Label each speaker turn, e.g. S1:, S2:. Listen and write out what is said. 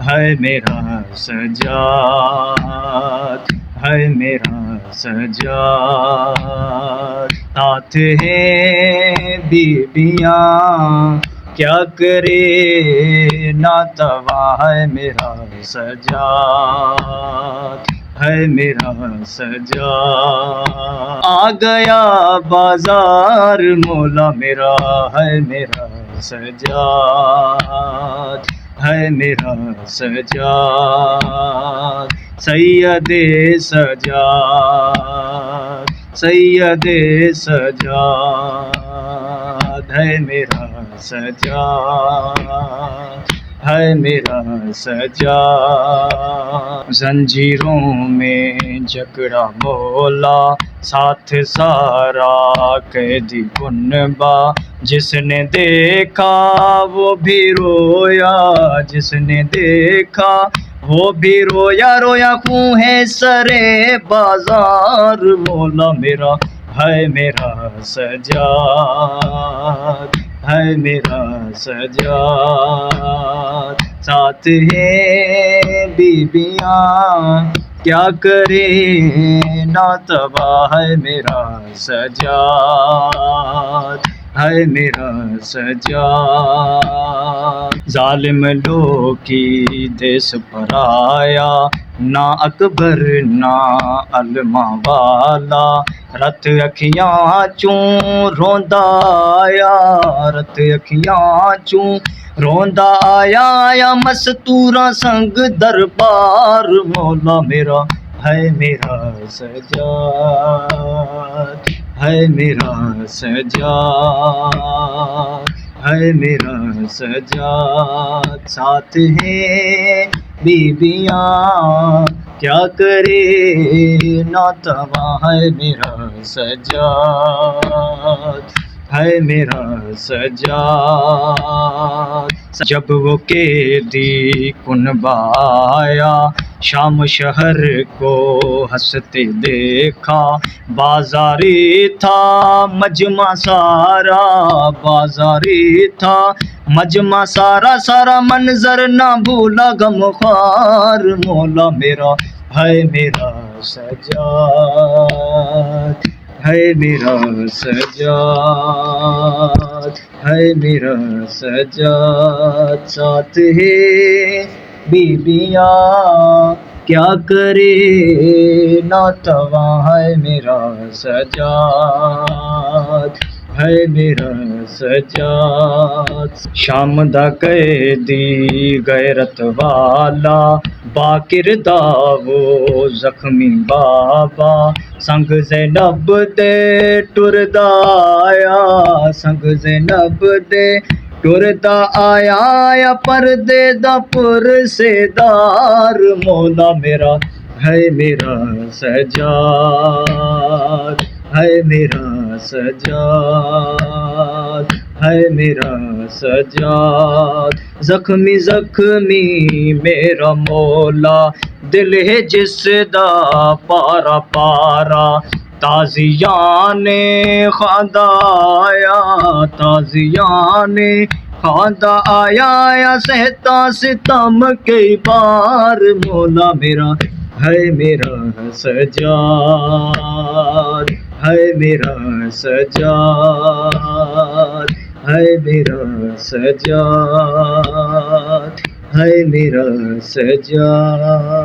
S1: ہے میرا سجاد، ہے میرا سجاد، ہاتھ ہیں بیبیاں کیا کرے ناتوا، ہے میرا سجاد، ہے میرا سجاد، آ گیا بازار مولا میرا، ہے میرا سجاد، ہے میرا سجاد، سید سجاد، سید سجاد، ہے میرا سجاد، ہے میرا سجاد، زنجیروں میں جکڑا مولا ساتھ سارا قیدی کنبا، جس نے دیکھا وہ بھی رویا، جس نے دیکھا وہ بھی رویا، رویا خوں ہے سرے بازار مولا میرا، ہے میرا سجاد، ہے میرا سجاد، ساتھ ہیں بیبیاں کیا کرے ناتوا، ہے میرا سجاد، ہے میرا سجاد، ظالم لوگ کی دیس پر آیا نہ اکبر نہ علما والا، رت اکھیاں چوں روندا آیا، رت اکھیاں چوں روندا آیا، آیا مستوراں سنگ دربار مولا میرا، ہے میرا سجاد، ہے میرا سجاد، ہے میرا سجاد، ساتھ ہیں بیبیاں کیا کرے ناتوا، ہے میرا سجاد، ہے میرا سجاد، جب وہ قیدی کنبہ آیا شام شہر کو ہنستے دیکھا، بازاری تھا مجمع سارا، بازاری تھا مجمع سارا، سارا منظر نہ بھولا غمخوار مولا میرا، ہے میرا سجاد، ہے میرا سجاد، ہے میرا سجاد، ساتھ ہے بیبیاں کیا کرے ناتوا، ہے میرا سجاد، ہے میرا سجاد، شام دا قیدی غیرت والا با کردار وہ زخمی بابا، سنگ زینب دے ٹردا آیا، سنگ زینب دے ٹردا آیا، آیا پردے دا پرسیدار مولا میرا، ہے میرا سجاد، ہے میرا سجاد، ہے میرا سجاد، زخمی زخمی میرا مولا دل ہے جس دا پارا پارا، تازیان خواندہ آیا، تازیان خواندہ آیا، آیا سہتا ستم کئی بار مولا میرا، ہے میرا سجاد، ہے میرا سجاد، ہے میرا سجاد، ہے میرا سجاد۔